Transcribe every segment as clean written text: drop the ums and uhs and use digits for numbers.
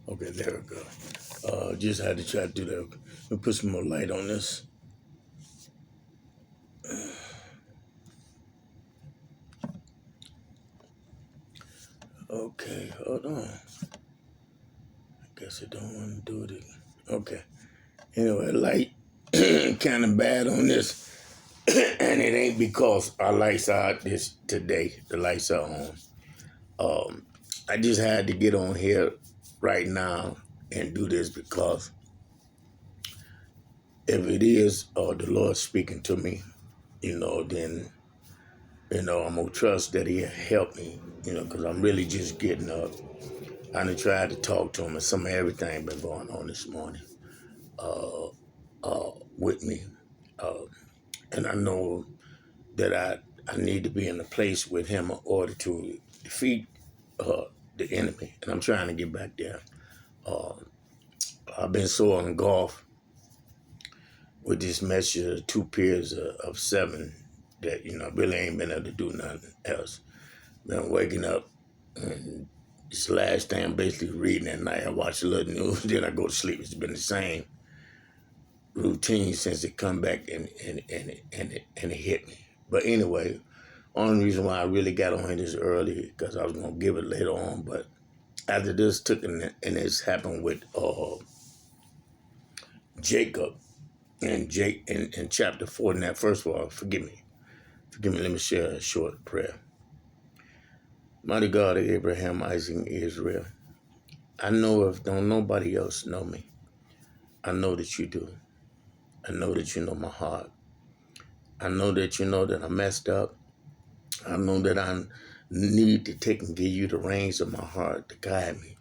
Okay, there we go. Just had to try to do that. Let me put some more light on this. Okay, hold on. I guess I don't want to do it again. Okay. Anyway, light kind of bad on this. And it ain't because our lights are out this today. The lights are on. I just had to get on here right now and do this because if it is the Lord speaking to me, then, I'm going to trust that he'll help me, because I'm really just getting up. I done tried to talk to him, and some of everything been going on this morning with me. And I know that I need to be in a place with him in order to defeat the enemy. And I'm trying to get back there. I've been so engulfed with this message of 2 periods of 7 that, I really ain't been able to do nothing else. Been waking up, and this last thing I'm basically reading at night. I watch a little news, then I go to sleep. It's been the same routine since it come back and it hit me. But anyway, only reason why I really got on this early because I was gonna give it later on. But after this took and it's happened with Jacob and Jake in chapter 4. And that first of all, forgive me. Let me share a short prayer. Mighty God of Abraham, Isaac, and Israel, I know if don't nobody else know me, I know that you do. I know that you know my heart. I know that you know that I messed up. I know that I need to take and give you the reins of my heart to guide me.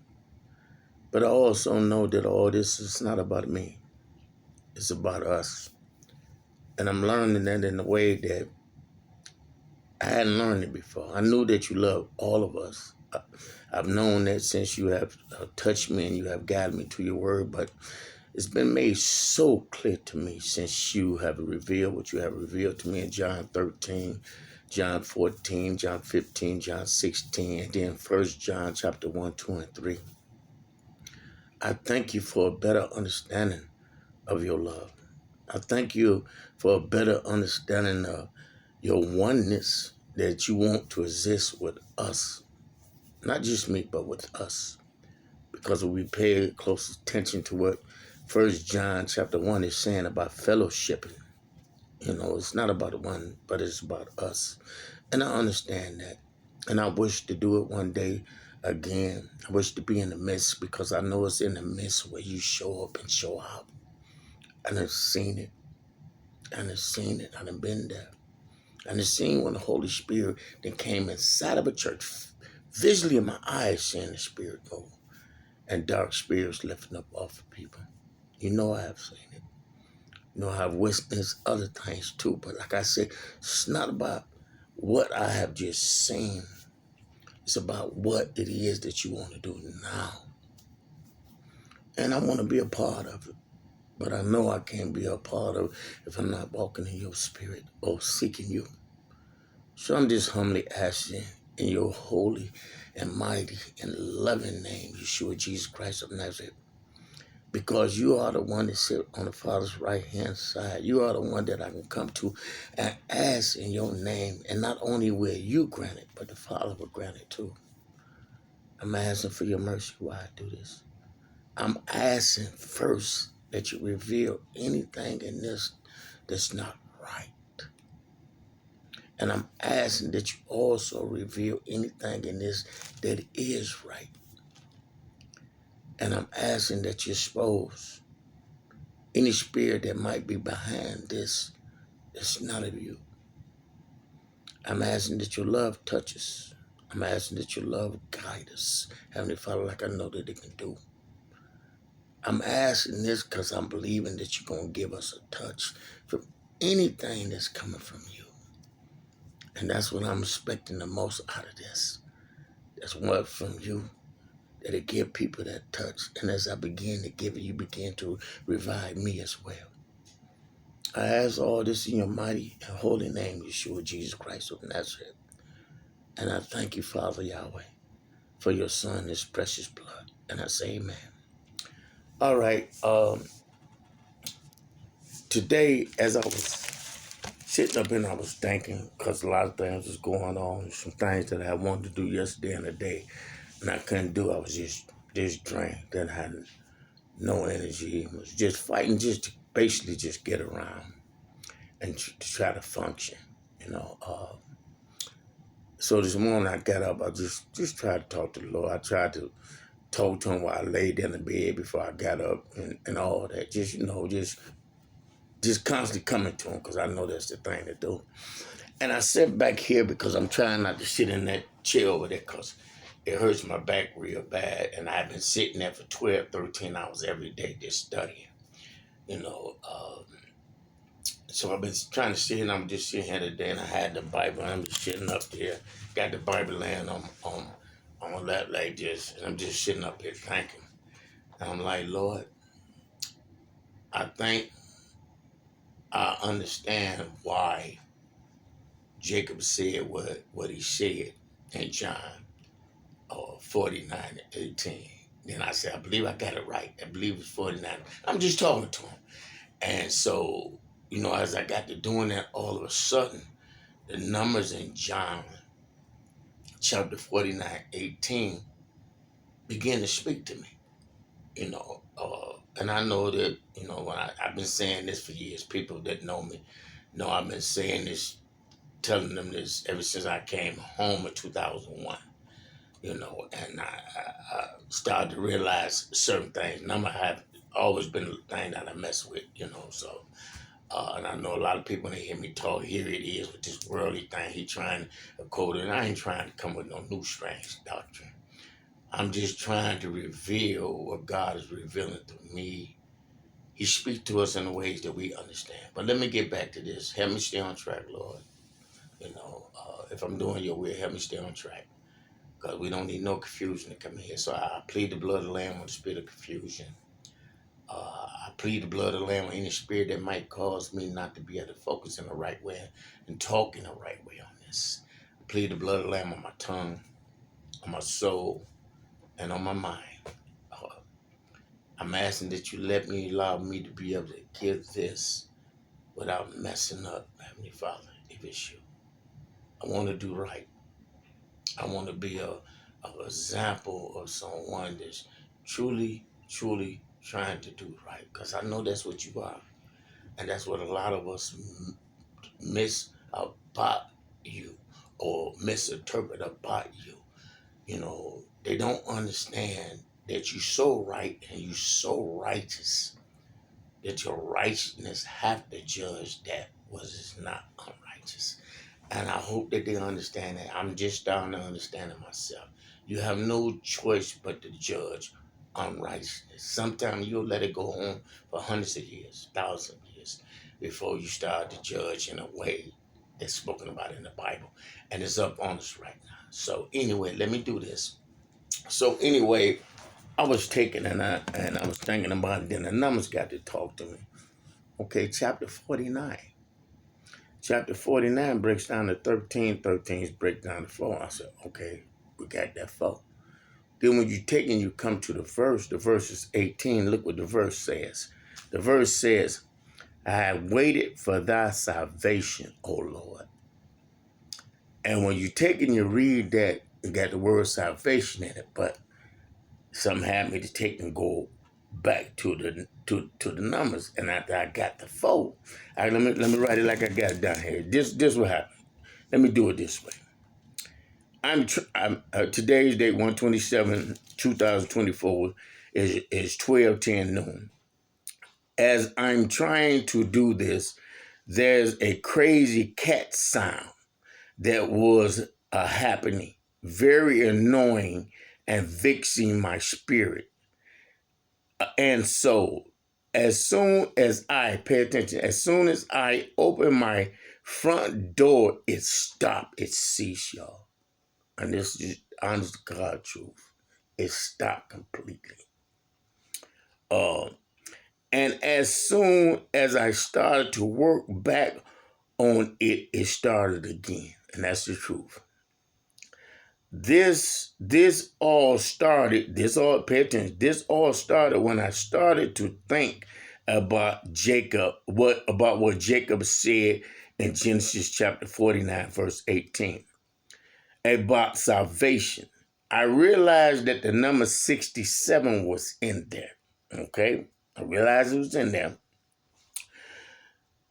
But I also know that all this is not about me. It's about us. And I'm learning that in a way that I hadn't learned it before. I knew that you love all of us. I've known that since you have touched me and you have guided me to your word, but it's been made so clear to me since you have revealed what you have revealed to me in John 13, John 14, John 15, John 16, and then 1 John chapter 1, 2, and 3. I thank you for a better understanding of your love. I thank you for a better understanding of your oneness that you want to exist with us. Not just me, but with us. Because we pay close attention to what 1 John chapter 1 is saying about fellowshipping. It's not about one, but it's about us. And I understand that. And I wish to do it one day again. I wish to be in the midst because I know it's in the midst where you show up and show out. And I've seen it. And I've seen it. And I've been there. And I've seen when the Holy Spirit then came inside of a church, visually in my eyes, seeing the Spirit move. And dark spirits lifting up off of people. I have seen it. I've witnessed other things too. But like I said, it's not about what I have just seen. It's about what it is that you want to do now. And I want to be a part of it. But I know I can't be a part of it if I'm not walking in your spirit or seeking you. So I'm just humbly asking in your holy and mighty and loving name, Yeshua Jesus Christ of Nazareth, because you are the one that sits on the Father's right-hand side. You are the one that I can come to and ask in your name. And not only will you grant it, but the Father will grant it too. I'm asking for your mercy while I do this. I'm asking first that you reveal anything in this that's not right. And I'm asking that you also reveal anything in this that is right. And I'm asking that you expose any spirit that might be behind this that's not of you. I'm asking that your love touch us. I'm asking that your love guide us, Heavenly Father, like I know that it can do. I'm asking this because I'm believing that you're going to give us a touch from anything that's coming from you. And that's what I'm expecting the most out of this. That's what from you, that it give people that touch. And as I begin to give it, you begin to revive me as well. I ask all this in your mighty and holy name, Yeshua Jesus Christ of Nazareth. And I thank you, Father Yahweh, for your Son, his precious blood. And I say amen. All right. Today, as I was sitting up and I was thinking, because a lot of things was going on, some things that I wanted to do yesterday and today, and I couldn't do. I was just drained. Then I had no energy. I was just fighting just to basically just get around and to try to function, you know. So this morning I got up. I just tried to talk to the Lord. I tried to talk to him while I laid in the bed before I got up and all that. Just, just constantly coming to him because I know that's the thing to do. And I sit back here because I'm trying not to sit in that chair over there because it hurts my back real bad. And I've been sitting there for 12, 13 hours every day just studying, you know. So I've been trying to sit and I'm just sitting here today and I had the Bible and I'm just sitting up there. Got the Bible laying on my lap like this. And I'm just sitting up here thinking. And I'm like, Lord, I think I understand why Jacob said what he said in John 49:18. Then I said, I believe I got it right. I believe it's 49. I'm just talking to him. And so, as I got to doing that, all of a sudden, the numbers in John chapter 49:18 began to speak to me, and I know that, when I've been saying this for years, people that know me know I've been saying this, telling them this ever since I came home in 2001, and I started to realize certain things. Number have always been a thing that I mess with, so. And I know a lot of people, when they hear me talk, here it is with this worldly thing. He trying to quote it. And I ain't trying to come with no new strange doctrine. I'm just trying to reveal what God is revealing to me. He speaks to us in the ways that we understand. But let me get back to this. Help me stay on track, Lord. If I'm doing your will, help me stay on track. Because we don't need no confusion to come in here. So I plead the blood of the Lamb on the spirit of confusion. I plead the blood of the Lamb on any spirit that might cause me not to be able to focus in the right way and talk in the right way on this. I plead the blood of the Lamb on my tongue, on my soul, and on my mind. I'm asking that you allow me to be able to give this without messing up, Heavenly Father, if it's you. I want to do right. I want to be an example of someone that's truly, truly trying to do right. Because I know that's what you are. And that's what a lot of us miss about you or misinterpret about you. They don't understand that you're so right and you're so righteous that your righteousness have to judge that was not unrighteous. And I hope that they understand that. I'm just starting to understand it myself. You have no choice but to judge unrighteousness. Sometimes you'll let it go on for hundreds of years, thousands of years, before you start to judge in a way that's spoken about in the Bible. And it's up on us right now. So anyway, let me do this. So anyway, I was taking and I was thinking about it, then the numbers got to talk to me. Okay, chapter 49. Chapter 49 breaks down to 13. 13 breaks down to 4. I said, okay, we got that 4. Then when you take and you come to the verse is 18. Look what the verse says. The verse says, I have waited for thy salvation, O Lord. And when you take and you read that, you got the word salvation in it, but something had me to take and go back to the numbers. And after I got the 4, let me write it like I got it down here. This what happened. Let me do it this way. I'm today's date 127 2024 is 12:10 noon. As I'm trying to do this, there's a crazy cat sound that was happening, very annoying and vexing my spirit and soul. As soon as I pay attention, as soon as I open my front door, it stopped, it ceased, y'all. And this is honest to God truth. It stopped completely. And as soon as I started to work back on it, it started again. And that's the truth. this all started, pay attention, this all started when I started to think about what Jacob said in Genesis chapter 49, verse 18, about salvation. I realized that the number 67 was in there. Okay? I realized it was in there.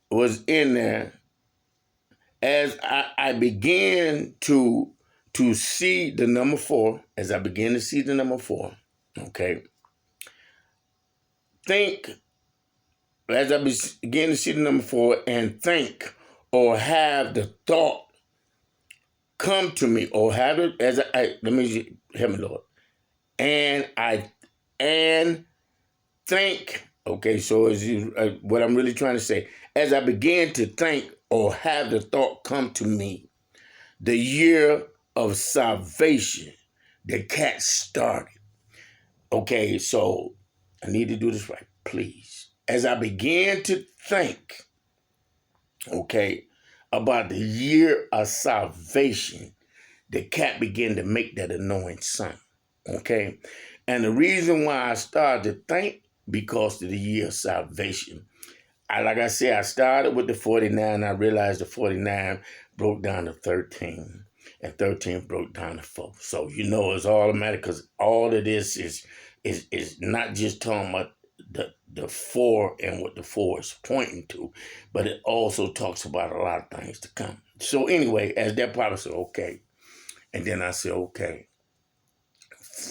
It was in there as I began to see the number 4, as I began to see the number 4, okay, think, as I began to see the number 4 and think or have the thought come to me or have it, let me, help me, Lord, and think, okay, so what I'm really trying to say, as I began to think or have the thought come to me, the year of salvation, the cat started. Okay, so I need to do this right, please. As I began to think, okay, about the year of salvation, the cat began to make that annoying sound. Okay, and the reason why I started to think, because of the year of salvation. Like I said, I started with the 49. I realized the 49 broke down to 13, and 13 broke down to 4. So it's automatic, because all of this is not just talking about the 4 and what the 4 is pointing to, but it also talks about a lot of things to come. So anyway, as that part, I said, okay. And then I said, okay,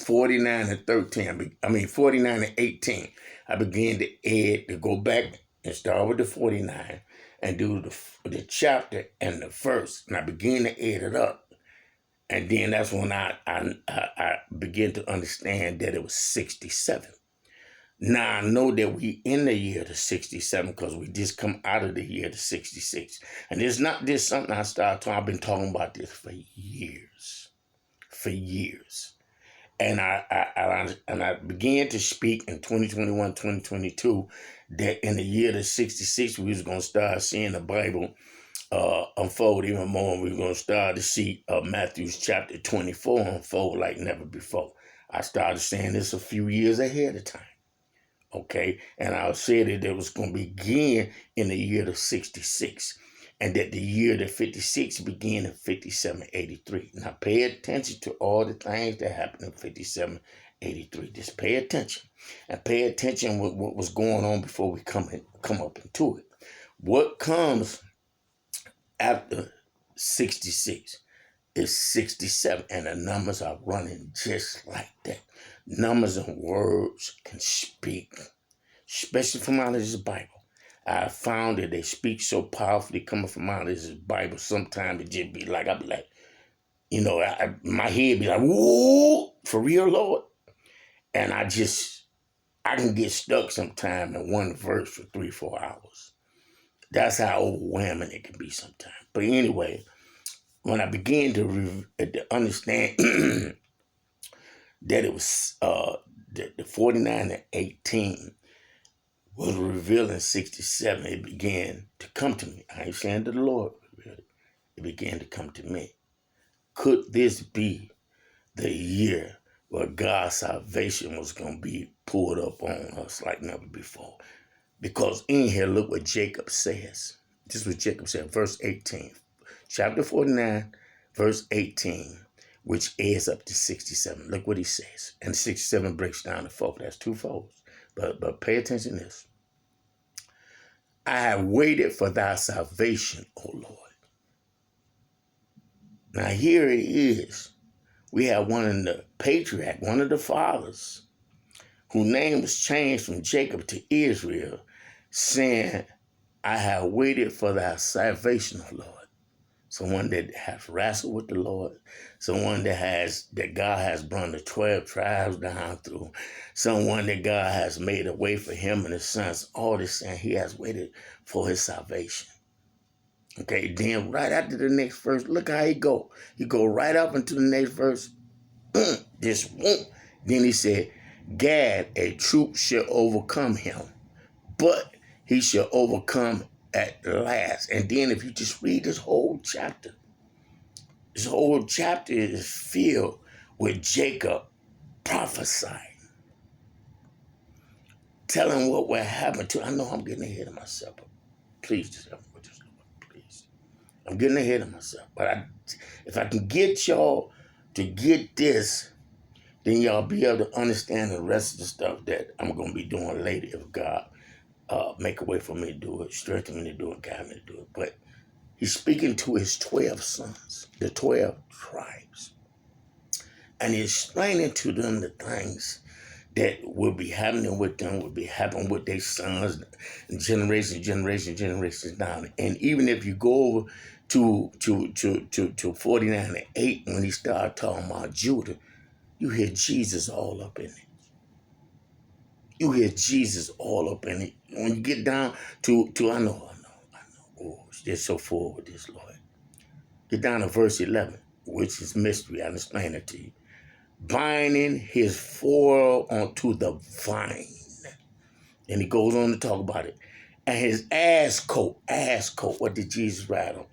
49 and 13, 49 and 18. I began to go back and start with the 49 and do the chapter and the verse. And I began to add it up. And then that's when I began to understand that it was 67. Now I know that we in the year to 67 because we just come out of the year to 66. And it's not just something I started talking. I've been talking about this for years. And I began to speak in 2021, 2022, that in the year to 66, we was going to start seeing the Bible unfold even more. And we were going to start to see Matthew's chapter 24 unfold like never before. I started saying this a few years ahead of time. Okay, and I said that it was going to begin in the year to 66, and that the year to 56 began in 5783. Now pay attention to all the things that happened in 5783. Just pay attention, and pay attention with what was going on before we come up into it. What comes after 66 is 67, and the numbers are running just like that. Numbers and words can speak, especially from out of this Bible. I found that they speak so powerfully coming from out of this Bible. Sometimes it just be like, I'd be like, my head be like, whoa, for real, Lord? And I can get stuck sometime in one verse for 3-4 hours. That's how overwhelming it can be sometimes. But anyway, when I began to understand that it was the 49 and 18 was revealed in 67, it began to come to me. I ain't saying to the Lord, really. It began to come to me. Could this be the year where God's salvation was going to be pulled up on us like never before? Because in here, look what Jacob says. This is what Jacob said, verse 18. Chapter 49, verse 18, which adds up to 67. Look what he says. And 67 breaks down to 4. That's 2 folds. But pay attention to this. I have waited for thy salvation, O Lord. Now here it is. We have one of the patriarch, one of the fathers, whose name was changed from Jacob to Israel, saying, I have waited for thy salvation, O Lord. Someone that has wrestled with the Lord, someone that God has brought the 12 tribes down through, someone that God has made a way for him and his sons. All this saying he has waited for his salvation. Okay, then right after the next verse, look how he go. He go right up into the next verse. This won't. Then he said, Gad, a troop shall overcome him, but he shall overcome at last. And then if you just read this whole chapter, This whole chapter is filled with Jacob prophesying, telling what will happen to. I know I'm getting ahead of myself, but please just help me with this, Lord, please. I'm getting ahead of myself, but if I can get y'all to get this, then y'all be able to understand the rest of the stuff that I'm going to be doing later if God make a way for me to do it, strengthen me to do it, guide me to do it. But he's speaking to his 12 sons, the 12 tribes, and he's explaining to them the things that will be happening with them, will be happening with their sons, generations down. And even if you go over to 49 and 8, when he started talking about Judah, you hear Jesus all up in it. You hear Jesus all up in it. When you get down to I know. Oh, they're so full with this, Lord. Get down to verse 11, which is mystery. I'll explain it to you. Binding his foil onto the vine. And he goes on to talk about it. And his ass coat, what did Jesus ride on?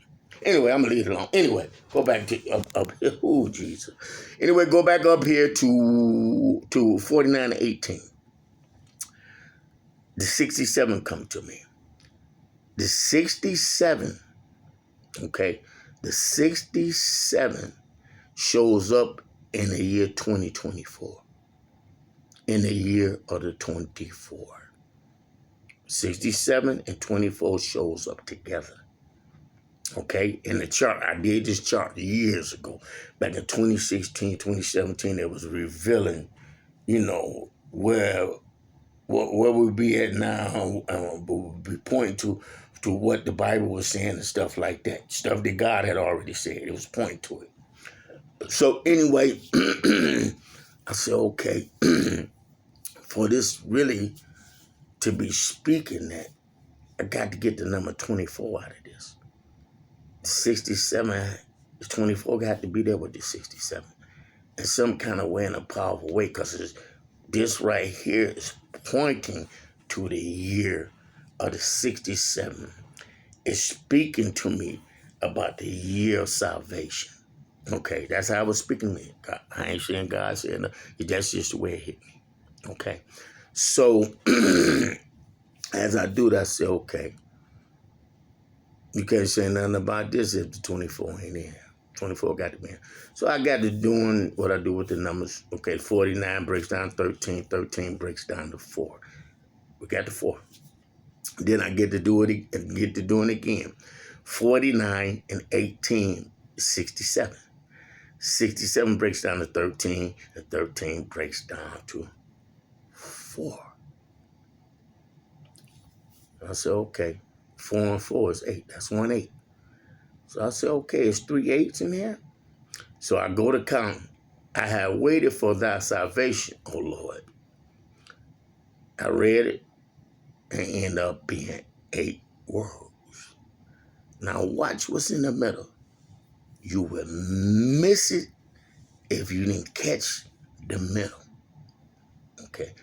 Anyway, I'm going to leave it alone. Anyway, go back to up here. Oh, Jesus. Anyway, go back up here to 49 and 18. The 67 come to me. The 67, okay, the 67 shows up in the year 2024. In the year of the 24. 67 and 24 shows up together. Okay, in the chart, I did this chart years ago. Back in 2016, 2017, it was revealing, where we'll be at now. We'll be pointing to what the Bible was saying and stuff like that. Stuff that God had already said. It was pointing to it. So anyway, I said, okay, for this really to be speaking that, I got to get the number 24 out of this. 67, 24 got to be there with the 67. In some kind of way, in a powerful way, because this right here is pointing to the year of the 67. It's speaking to me about the year of salvation. Okay, that's how I was speaking to me. I ain't saying God said no. That's just the way it hit me. Okay, so as I do that, I say, okay, you can't say nothing about this if the 24 ain't in. 24 got to be in. So I got to doing what I do with the numbers. Okay, 49 breaks down 13. 13 breaks down to 4. We got the 4. Then I get to do it and get to doing it again. 49 and 18 is 67. 67 breaks down to 13, and 13 breaks down to 4. I said, okay, 4 and 4 is 8. That's 1 8. So I said, okay, it's 3 8s in here. So I go to count. I have waited for thy salvation, O Lord. I read it and end up being 8 words. Now watch what's in the middle. You will miss it if you didn't catch the middle. Okay.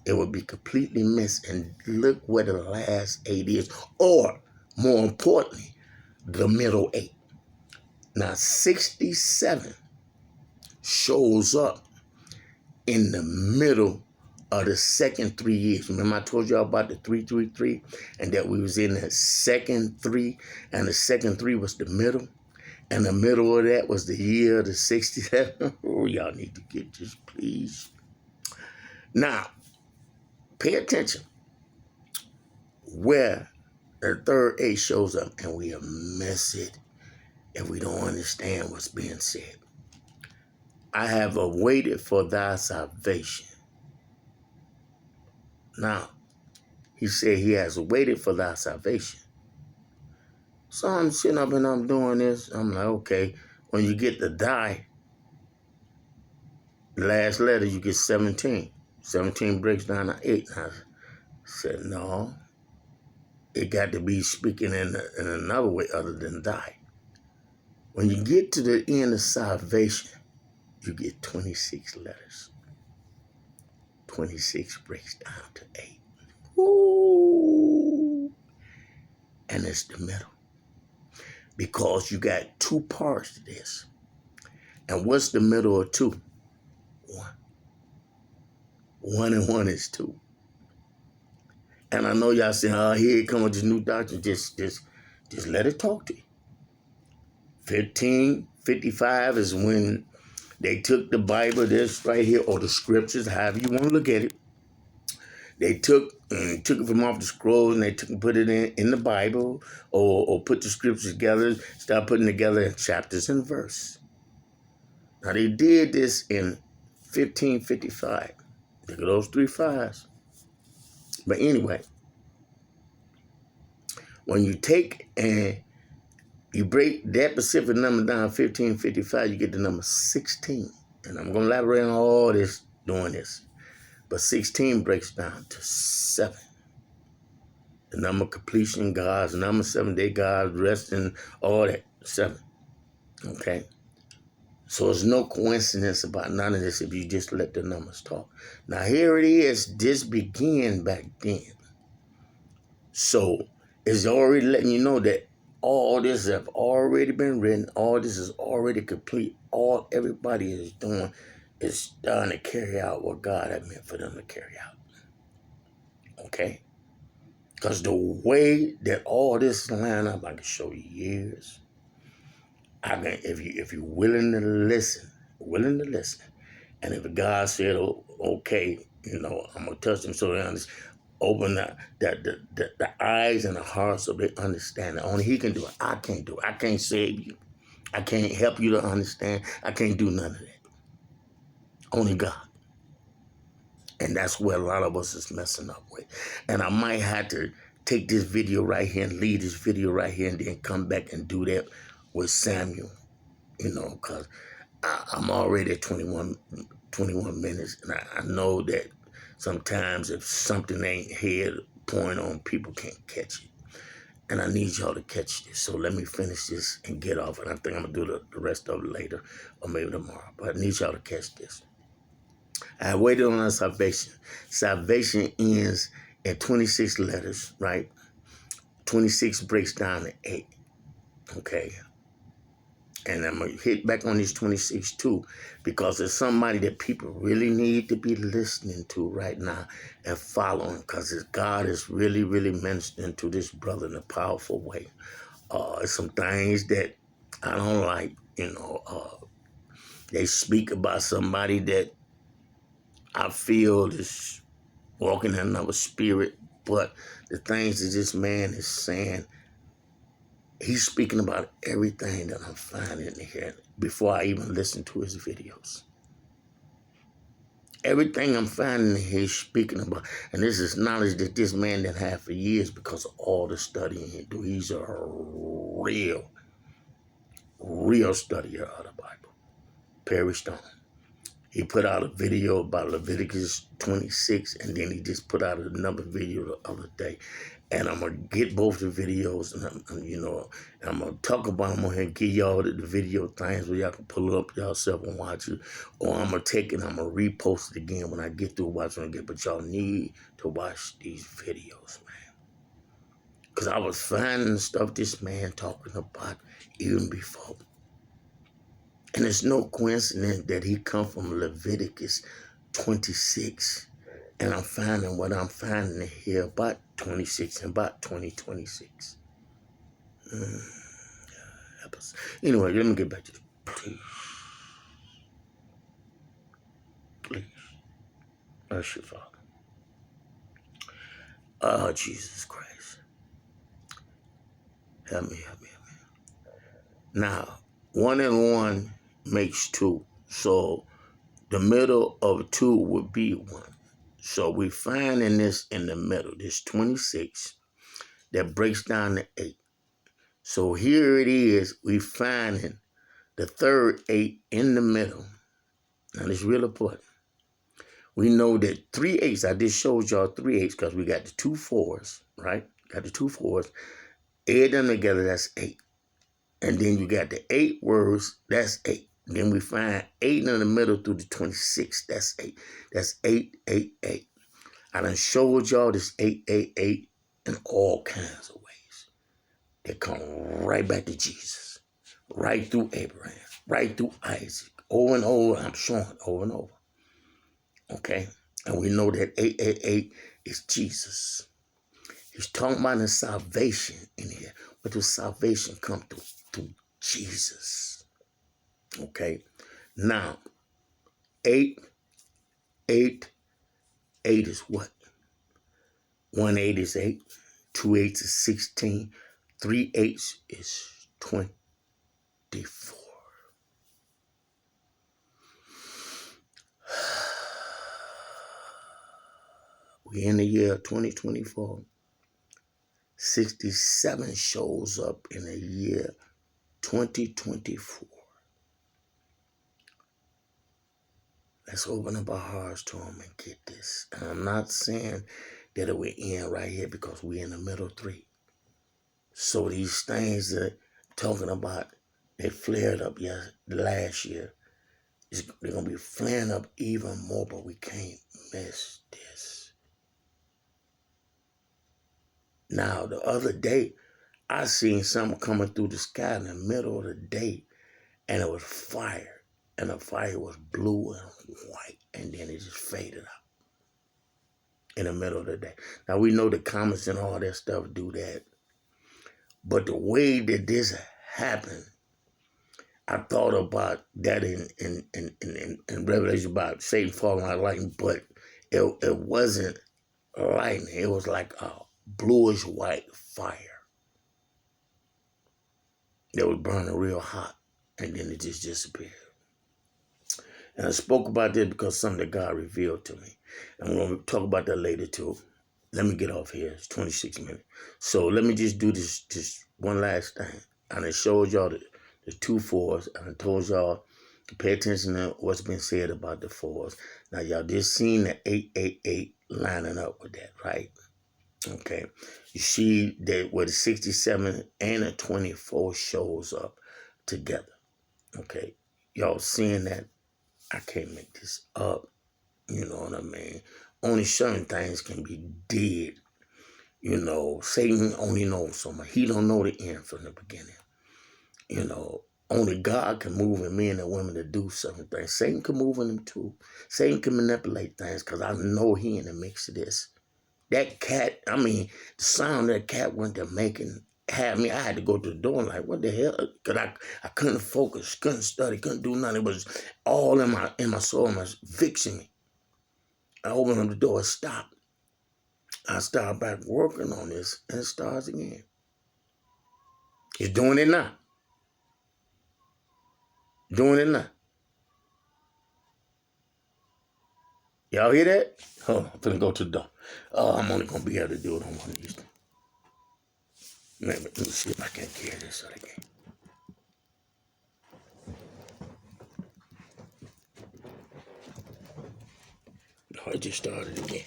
It would be completely missed. And look where the last 8 is. Or, more importantly, the middle 8. Now, 67 shows up in the middle of the second 3 years. Remember I told y'all about the 333 and that we was in the second 3, and the second 3 was the middle, and the middle of that was the year of the 67. Oh, y'all need to get this, please. Now, pay attention where the third 8 shows up, and we'll miss it if we don't understand what's being said. I have awaited for thy salvation. Now, he said he has waited for thy salvation. So I'm sitting up and I'm doing this. I'm like, okay, when you get the die, the last letter, you get 17. 17 breaks down to 8. And I said, no, it got to be speaking in another way other than die. When you get to the end of salvation, you get 26 letters. 26 breaks down to 8. Ooh. And it's the middle. Because you got 2 parts to this. And what's the middle of 2? 1. 1 and 1 is 2. And I know y'all saying, oh, here it comes with this new doctrine. Just let it talk to you. 1555 is when they took the Bible, this right here, or the scriptures, however you want to look at it. They took it from off the scrolls and they put it in the Bible, or put the scriptures together, start putting together chapters and verse. Now they did this in 1555. Look at those 3 5s. But anyway, when you take and you break that specific number down, 1555, you get the number 16. And I'm going to elaborate on all this doing this. But 16 breaks down to 7. The number of completion, God's number, 7-day God, resting, all that, 7. Okay? So there's no coincidence about none of this if you just let the numbers talk. Now here it is, this began back then. So it's already letting you know that all this have already been written, all this is already complete. All everybody is doing is starting to carry out what God had meant for them to carry out. Okay? Because the way that all this line up, I can show you years. I can, if you're willing to listen, and if God said, oh, okay, I'm gonna touch them so they understand, open the eyes and the hearts so they understand it. Only He can do it. I can't do it. I can't save you. I can't help you to understand. I can't do none of that. Only God. And that's where a lot of us is messing up with. And I might have to take this video right here and leave this video right here and then come back and do that with Samuel, because I'm already at 21 minutes. And I know that sometimes if something ain't head point on, people can't catch it. And I need y'all to catch this. So let me finish this and get off. And I think I'm going to do the rest of it later or maybe tomorrow. But I need y'all to catch this. I waited on our salvation. Salvation ends in 26 letters, right? 26 breaks down to 8. Okay. And I'm going to hit back on this 26 too, because it's somebody that people really need to be listening to right now and following, because God is really, really ministering to this brother in a powerful way. Some things that I don't like, they speak about somebody that I feel is walking in another spirit, but the things that this man is saying, he's speaking about everything that I'm finding here before I even listen to his videos. Everything I'm finding here he's speaking about. And this is knowledge that this man done had for years because of all the studying he do. He's a real studier of the Bible. Perry Stone. He put out a video about Leviticus 26, and then he just put out another video the other day. And I'm going to get both the videos, and I'm going to talk about them and give y'all the video things where y'all can pull it up yourself and watch it. Or I'm going to take it and I'm going to repost it again when I get through watching it again. But y'all need to watch these videos, man. Because I was finding the stuff this man talking about even before. And it's no coincidence that he come from Leviticus 26. And I'm finding what I'm finding here about 26 and about 2026. Anyway, let me get back to this. Please. Bless you, Father. Oh, Jesus Christ. Help me. Now, 1 and 1 makes 2. So the middle of 2 would be 1. So we find in this in the middle, this 26, that breaks down to 8. So here it is, we finding the third 8 in the middle. Now this is real important. We know that 3 8s, I just showed y'all 3 8s because we got the 2 4s, right? Got the 2 4s. Add them together, that's 8. And then you got the 8 words, that's 8. Then we find 8 in the middle through the 26, that's 8. That's 8, 8, 8. I done showed y'all this 8, 8, 8 in all kinds of ways. They come right back to Jesus, right through Abraham, right through Isaac, Over and over, I'm showing over and over. Okay? And we know that 888 is Jesus. He's talking about the salvation in here. But the salvation come through Jesus. Okay? Now, 888 is what? 1 8 is 8. 2 8s is 16. 3 8s is 24. We in the year 2024. 67 shows up in the year 2024. Let's open up our hearts to him and get this. And I'm not saying that it will end right here because we're in the middle 3. So these things that talking about, they flared up last year. They're going to be flaring up even more, but we can't miss this. Now, the other day, I seen something coming through the sky in the middle of the day, and it was fire. And the fire was blue and white, and then it just faded out in the middle of the day. Now, we know the comets and all that stuff do that. But the way that this happened, I thought about that in Revelation about Satan falling like lightning, but it wasn't lightning. It was like a bluish white fire that was burning real hot, and then it just disappeared. And I spoke about this because something that God revealed to me. I'm going to talk about that later too. Let me get off here. It's 26 minutes. So let me just do this one last thing. And I showed y'all the 2 4s, and I told y'all to pay attention to what's been said about the 4s. Now, y'all just seen the 888 lining up with that, right? Okay. You see that where the 67 and the 24 shows up together. Okay. Y'all seeing that? I can't make this up. You know what I mean? Only certain things can be did. You know, Satan only knows so much. He don't know the end from the beginning. You know, only God can move in men and women to do certain things. Satan can move in them too. Satan can manipulate things because I know he in the mix of this. That cat, the sound that cat went to making had me. I had to go to the door and like, what the hell? Because I couldn't focus, couldn't study, couldn't do nothing. It was all in my soul, my fixing me. I opened up the door, stopped. I started back working on this, and it starts again. It's doing it now. Doing it now. Y'all hear that? Hold on, I'm finna go to the door. I'm only gonna be able to do it on one of these things. Let me see if I can carry this out again. No, it just started again.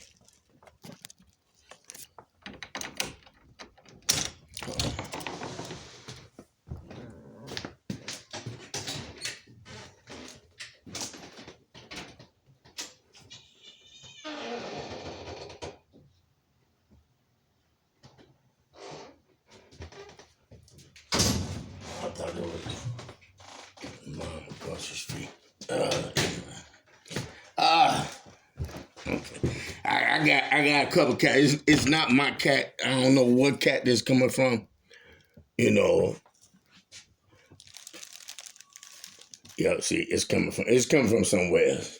I thought it was mom across the street. Okay. I got a couple cats. It's not my cat. I don't know what cat this coming from. You know. Yeah, see, it's coming from somewhere else.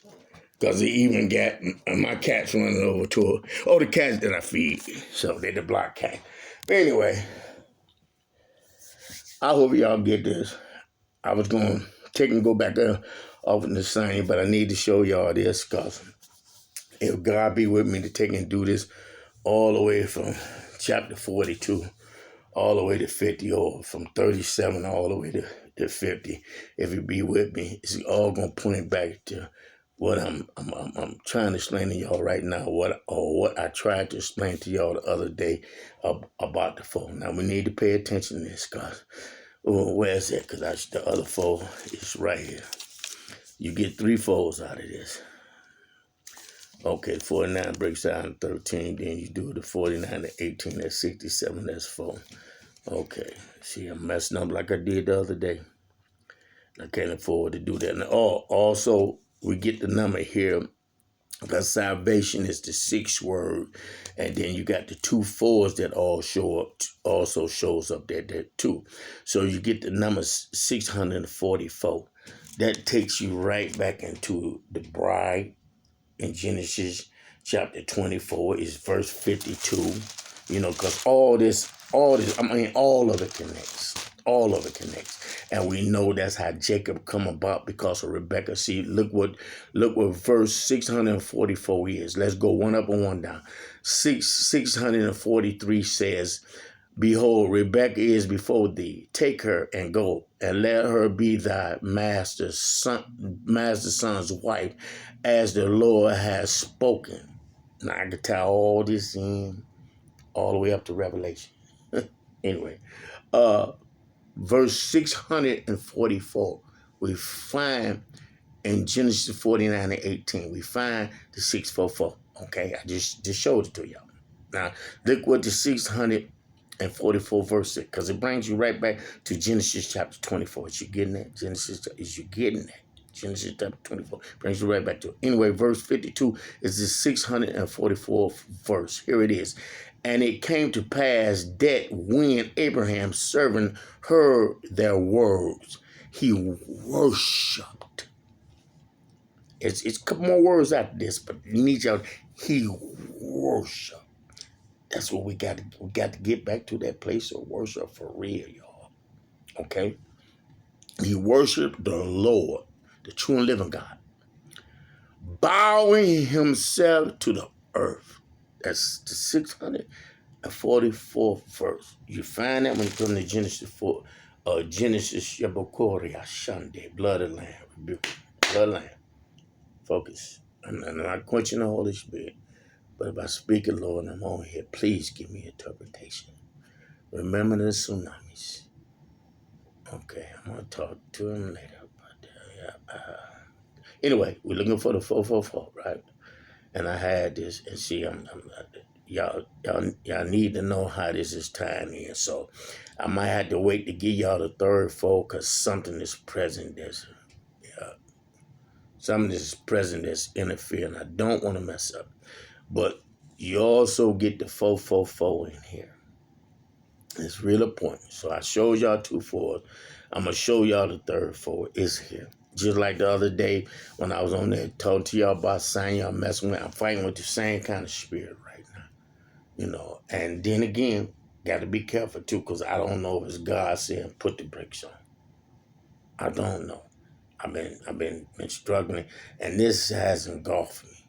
Because they even got my cats running over to her. Oh, the cats that I feed. So they're the block cat. But anyway, I hope y'all get this. I was going to take and go back there off in the same, but I need to show y'all this because if God be with me to take and do this all the way from chapter 42 all the way to 50, or from 37 all the way to 50, if he be with me, it's all going to point back to what I'm trying to explain to y'all right now, what I tried to explain to y'all the other day about the phone. Now, we need to pay attention to this, because where is it? Because the other fold is right here. You get 3 folds out of this. Okay, 49 breaks down to 13. Then you do the 49 to 18. That's 67. That's 4. Okay. See, I'm messing up like I did the other day. I can't afford to do that. And also, we get the number here because salvation is the sixth word, and then you got the 2 4s that all show up, also shows up there too. So you get the number 644. That takes you right back into the bride in Genesis chapter 24 is verse 52. Because all of it connects. All of it connects. And we know that's how Jacob come about because of Rebekah. See, look what verse 644 is. Let's go one up and one down. 643 says, Behold, Rebekah is before thee. Take her and go, and let her be thy master's son's wife, as the Lord has spoken. Now I can tie all this in all the way up to Revelation. Anyway, verse 644, we find in Genesis 49:18, we find the 644. Okay, I just showed it to y'all. Now, look what the 644 verse says, because it brings you right back to Genesis chapter 24. Is you getting that? Is you getting that? Genesis chapter 24 brings you right back to it. Anyway, verse 52 is the 644th verse. Here it is. And it came to pass that when Abraham servant heard their words, he worshiped. It's a couple more words after this, but you need y'all. He worshiped. That's what we got to get back to, that place of worship for real, y'all. Okay? He worshiped the Lord, the true and living God, bowing himself to the earth. That's the 644th verse. You find that when you come to Genesis 4, Genesis Shabakoria Shande, blood of lamb, rebuke, blood of lamb. Focus. I'm not quenching the Holy Spirit, but if I speak it, Lord, and I'm on here, please give me interpretation. Remember the tsunamis. Okay, I'm going to talk to him later. But, anyway, we're looking for the 444, right? And I had this, and see, y'all need to know how this is tying in. So I might have to wait to give y'all the third 4 because something is present that's interfering. I don't want to mess up. But you also get the 444 in here. It's real important. So I showed y'all 2 4s. I'm going to show y'all the third 4 is here. Just like the other day when I was on there talking to y'all about sign y'all messing with, I'm fighting with the same kind of spirit right now. And then again, got to be careful too, because I don't know if it's God saying put the brakes on. I don't know. I've been struggling, and this has engulfed me.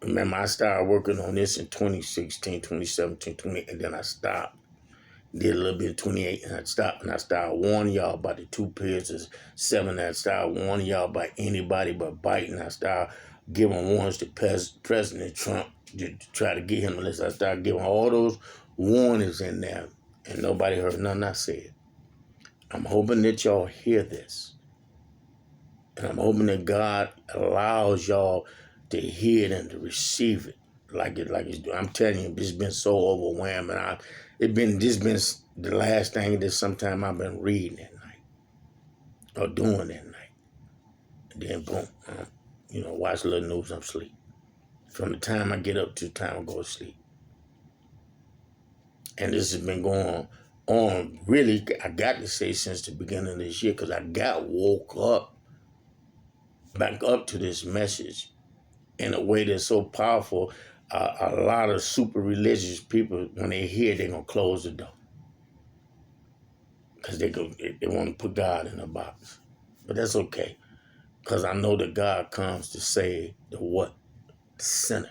Remember, I started working on this in 2016, 2017, 20, and then I stopped. Did a little bit of 28, and I stopped. And I started warning y'all about the 2 periods of 7. I started warning y'all about anybody but Biden. I started giving warnings to President Trump to try to get him to listen. I started giving all those warnings in there, and nobody heard nothing I said. I'm hoping that y'all hear this. And I'm hoping that God allows y'all to hear it and to receive it like it's doing. I'm telling you, it's been so overwhelming. This been the last thing that sometime I've been reading at night or doing at night. And then boom, watch a little news, I'm asleep. From the time I get up to the time I go to sleep. And this has been going on really, I got to say, since the beginning of this year, because I got woke up back up to this message in a way that's so powerful. A lot of super religious people, when they hear, they're going to close the door. Because they want to put God in a box. But that's okay. Because I know that God comes to save the what? The sinner.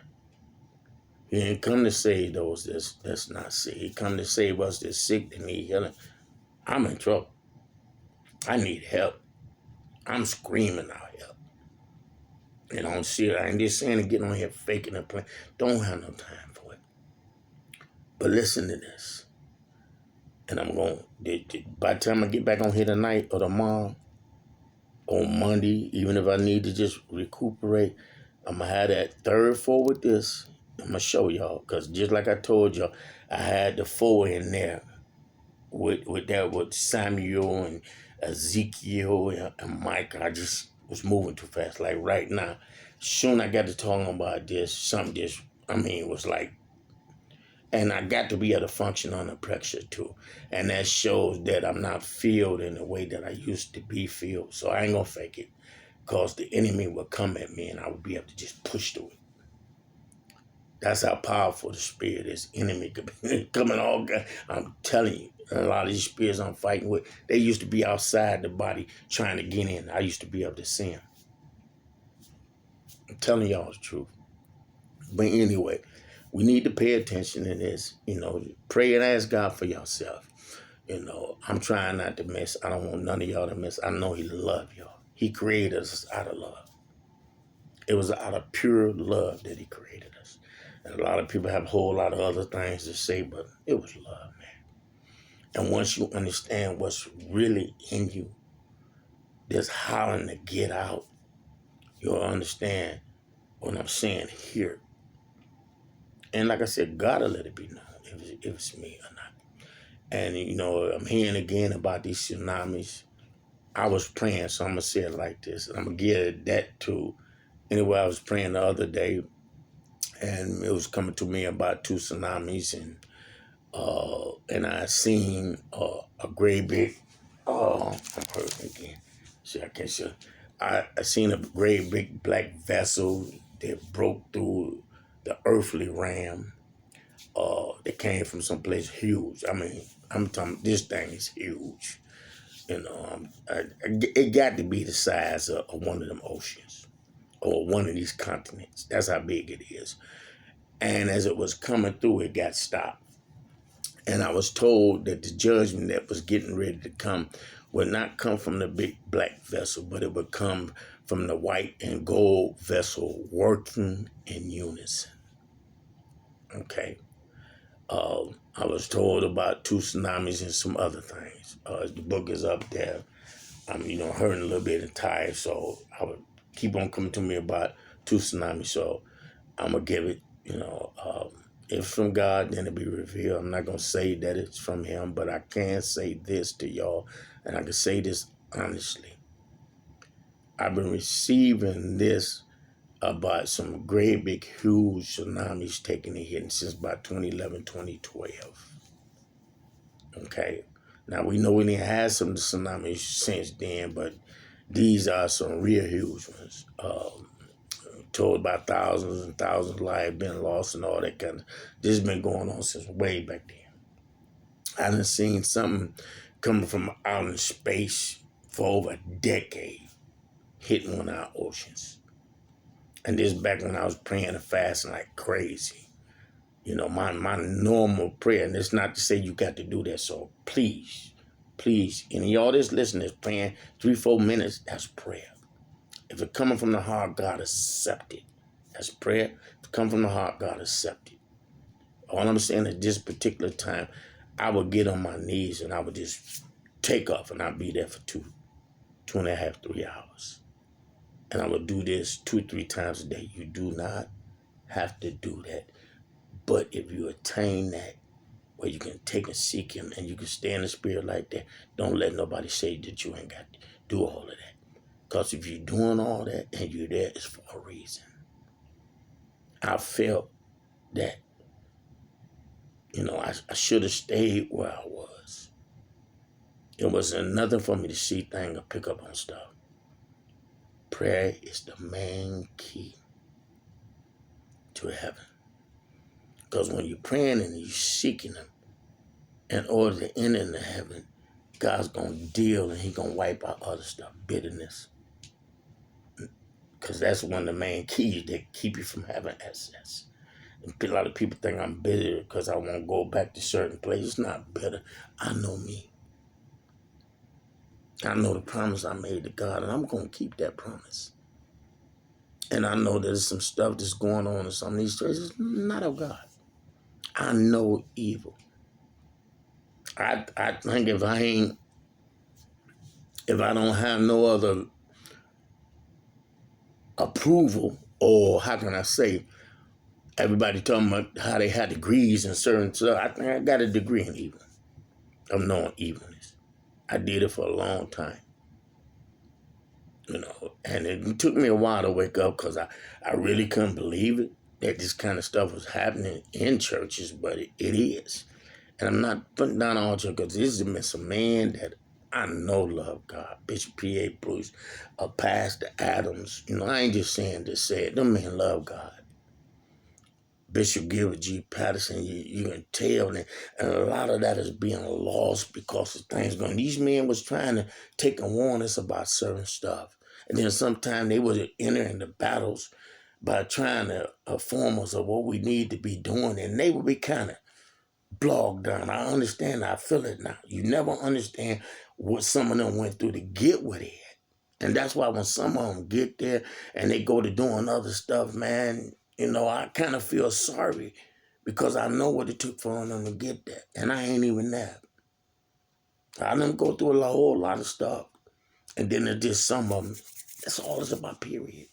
He didn't come to save those that's not sick. He come to save us that's sick, that need healing. I'm in trouble. I need help. I'm screaming out help. And I don't see it. I ain't just saying to get on here faking and playing. Don't have no time for it. But listen to this. And I'm going, by the time I get back on here tonight or tomorrow, on Monday, even if I need to just recuperate, I'm going to have that third 4 with this. I'm going to show y'all. Because just like I told y'all, I had the 4 in there with Samuel and Ezekiel and Micah. I just was moving too fast. Like right now, soon I got to talking about this, something just, was like, and I got to be able to function under pressure too. And that shows that I'm not filled in the way that I used to be filled. So I ain't gonna fake it, because the enemy will come at me and I would be able to just push through it. That's how powerful the spirit is. Enemy could be coming all. I'm telling you, a lot of these spirits I'm fighting with, they used to be outside the body trying to get in. I used to be able to see them. I'm telling y'all the truth. But anyway, we need to pay attention to this. Pray and ask God for yourself. I'm trying not to miss. I don't want none of y'all to miss. I know He loves y'all. He created us out of love. It was out of pure love that He created us. And a lot of people have a whole lot of other things to say, but it was love, man. And once you understand what's really in you, this hollering to get out, you'll understand what I'm saying here. And like I said, God will let it be known if it's me or not. And, I'm hearing again about these tsunamis. I was praying, so I'm going to say it like this. And I'm going to give that to, anyway, I was praying the other day, and it was coming to me about 2 tsunamis, and I seen a great big, I'm hurting again. See, I can't see. I seen a great big black vessel that broke through the earthly realm. That came from someplace huge. I'm talking, this thing is huge. It got to be the size of one of them oceans or one of these continents. That's how big it is. And as it was coming through, it got stopped. And I was told that the judgment that was getting ready to come would not come from the big black vessel, but it would come from the white and gold vessel working in unison. Okay. I was told about 2 tsunamis and some other things. The book is up there. I'm, hurting a little bit and tired, so I would keep on coming to me about 2 tsunamis. So I'm going to give it, if it's from God, then it'll be revealed. I'm not going to say that it's from Him, but I can say this to y'all, and I can say this honestly. I've been receiving this about some great big huge tsunamis taking a hit since about 2011, 2012. Okay. Now we know we didn't have some tsunamis since then, but these are some real huge ones. Told about thousands and thousands of lives been lost and all that kind of. This has been going on since way back then. I done seen something coming from out in space for over a decade hitting one of our oceans. And this back when I was praying and fasting like crazy. My normal prayer, and it's not to say you got to do that, so please, and y'all that's listening is praying 3-4 minutes, that's prayer. If it coming from the heart, God accept it. That's prayer. If it come from the heart, God accept it. All I'm saying at this particular time, I would get on my knees and I would just take off, and I'd be there for 2.5, 3 hours. And I would do this 2-3 times a day. You do not have to do that. But if you attain that, where you can take and seek Him and you can stay in the spirit like that, don't let nobody say that you ain't got to do all of that. Because if you're doing all that and you're there, it's for a reason. I felt that, I should have stayed where I was. It wasn't nothing for me to see things or pick up on stuff. Prayer is the main key to heaven. Because when you're praying and you're seeking Him in order to enter into heaven, God's going to deal and He's going to wipe out other stuff, bitterness. Because that's one of the main keys that keep you from having access. And a lot of people think I'm bitter because I won't go back to certain places. It's not bitter. I know me. I know the promise I made to God, and I'm going to keep that promise. And I know there's some stuff that's going on in some of these churches. It's not of God. I know evil. I think if I don't have no other approval, or how can I say, everybody talking about how they had degrees in certain stuff. I think I got a degree in evil, of knowing evilness. I did it for a long time. And it took me a while to wake up because I really couldn't believe it that this kind of stuff was happening in churches, but it is. And I'm not putting down all church because this is a man that I know love God. Bishop P.A. Bruce, Pastor Adams. I ain't just saying to say it. Them men love God. Bishop Gilbert G. Patterson, you can tell that, and a lot of that is being lost because of things going. These men was trying to take and warn us about certain stuff, and then sometimes they would enter into battles by trying to inform us of what we need to be doing, and they would be kind of bogged down. I understand. I feel it now. You never understand what some of them went through to get where they at, and that's why when some of them get there and they go to doing other stuff, man. I kind of feel sorry because I know what it took for them to get there. And I ain't even there. I didn't go through a whole lot of stuff. And then there's just some of them. That's all it's about, period.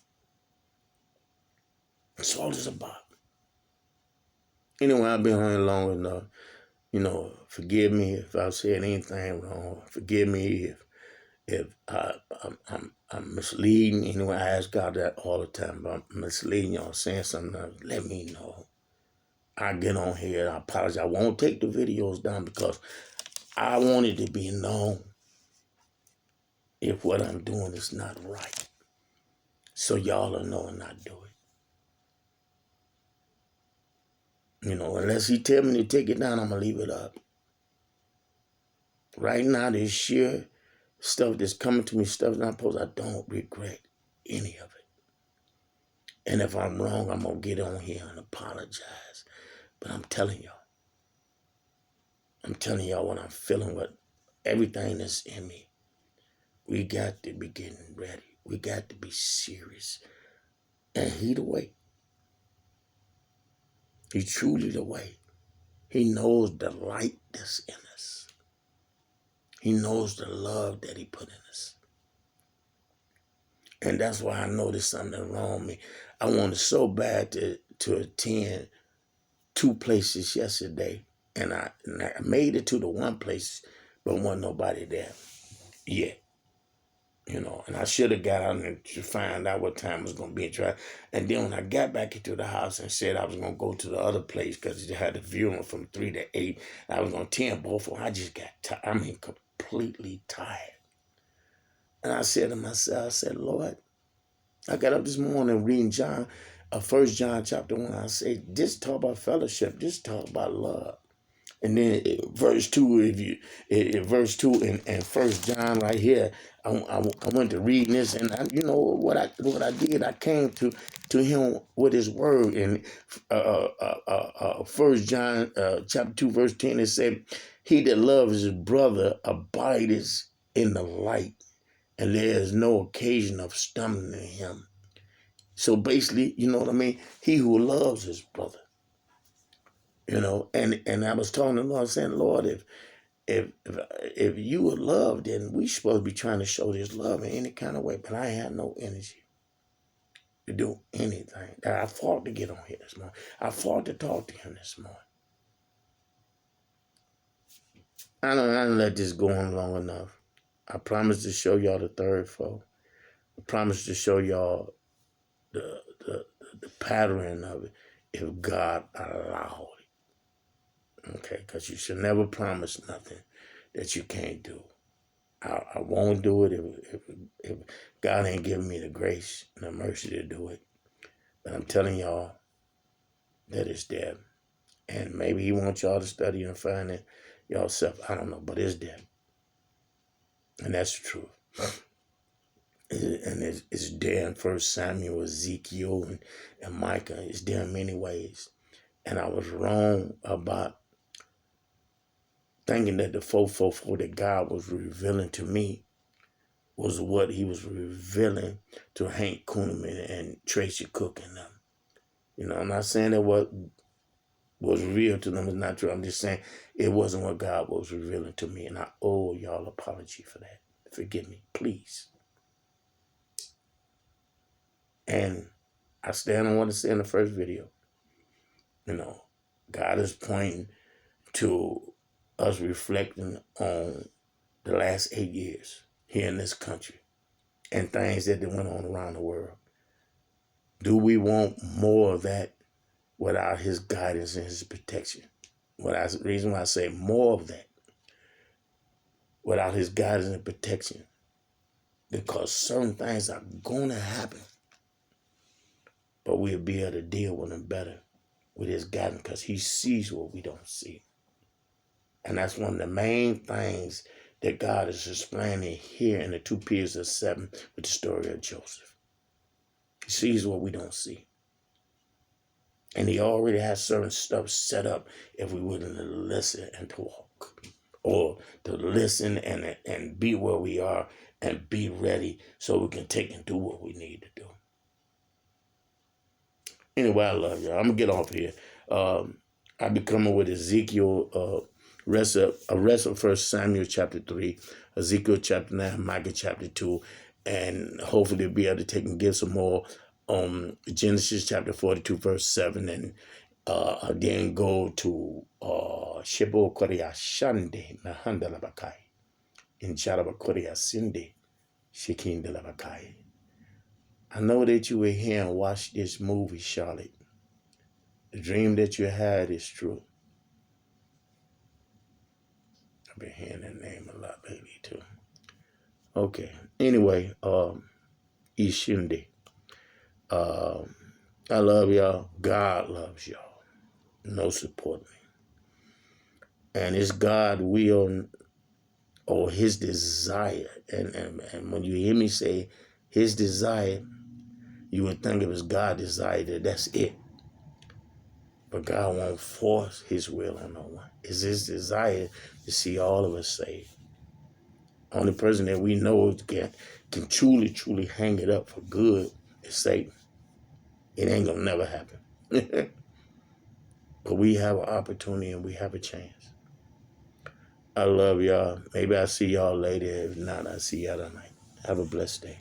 That's all it's about. Anyway, I've been here long enough. Forgive me if I've said anything wrong. Forgive me if I'm misleading. Anyway, I ask God that all the time. If I'm misleading y'all, saying something, let me know. I get on here, I apologize. I won't take the videos down because I want it to be known if what I'm doing is not right. So y'all will know and not do it. Unless he tell me to take it down, I'm going to leave it up. Right now, this sheer stuff that's coming to me, stuff that I'm supposed, I don't regret any of it. And if I'm wrong, I'm going to get on here and apologize. But I'm telling y'all what I'm feeling, what everything that's in me. We got to be getting ready. We got to be serious. And he the way. He truly the way. He knows the light that's in us. He knows the love that he put in us. And that's why I know there's something wrong with me. I wanted so bad to attend 2 places yesterday. And I made it to the one place, but wasn't nobody there yet. And I should have got out and to find out what time was going to be in traffic. And then when I got back into the house and said I was going to go to the other place because they had the viewing from 3 to 8, I was going to attend both of them. I just got tired. Completely tired. And I said to myself, Lord, I got up this morning reading 1 John chapter 1. I said, this talk about fellowship. This talk about love. And then verse 2, verse 2 in 1 John right here, I went to reading this, and what I did, I came to him with his word. In 1 John chapter 2, verse 10, it said, he that loves his brother abideth in the light, and there is no occasion of stumbling in him. So basically, you know what I mean? He who loves his brother. And I was talking to the Lord, saying, Lord, if you would love, then we supposed to be trying to show this love in any kind of way. But I had no energy to do anything. I fought to get on here this morning. I fought to talk to him this morning. I don't let this go on long enough. I promised to show y'all the third foe. I promised to show y'all the pattern of it if God allowed it. Okay, because you should never promise nothing that you can't do. I won't do it if God ain't giving me the grace and the mercy to do it. But I'm telling y'all that it's there. And maybe he wants y'all to study and find it yourself. I don't know, but it's there. And that's the truth. And it's there in 1 Samuel, Ezekiel, and Micah. It's there in many ways. And I was wrong about thinking that the 444 that God was revealing to me was what he was revealing to Hank Kuhneman and Tracy Cook and them. I'm not saying that what was revealed to them is not true. I'm just saying it wasn't what God was revealing to me. And I owe y'all apology for that. Forgive me, please. And I stand on what I said in the first video. God is pointing to us reflecting on the last 8 years here in this country and things that went on around the world. Do we want more of that without his guidance and his protection? The reason why I say more of that without his guidance and protection, because certain things are going to happen, but we'll be able to deal with them better with his guidance because he sees what we don't see. And that's one of the main things that God is explaining here in the 2 Peter 7 with the story of Joseph. He sees what we don't see. And he already has certain stuff set up if we willing to listen and to walk. Or to listen and be where we are and be ready so we can take and do what we need to do. Anyway, I love y'all. I'm going to get off here. I'll be coming with Ezekiel, rest of 1 Samuel chapter 3, Ezekiel chapter 9, Micah chapter 2, and hopefully be able to take and give some more Genesis chapter 42, verse 7, and then go to Shebo Korea Shande Nahandalabakai in Charaba Korea Sinde Shikindalabakai. I know that you were here and watched this movie, Charlotte. The dream that you had is true. I've been hearing that name a lot lately too. Okay. Anyway, Ishinde. I love y'all. God loves y'all. No support me. And it's God's will or his desire. And when you hear me say his desire, you would think it was God's desire that's it. But God won't force his will on no one. It's his desire to see all of us saved. Only person that we know can truly hang it up for good is Satan. It ain't gonna never happen. But we have an opportunity and we have a chance. I love y'all. Maybe I'll see y'all later. If not, I'll see y'all tonight. Have a blessed day.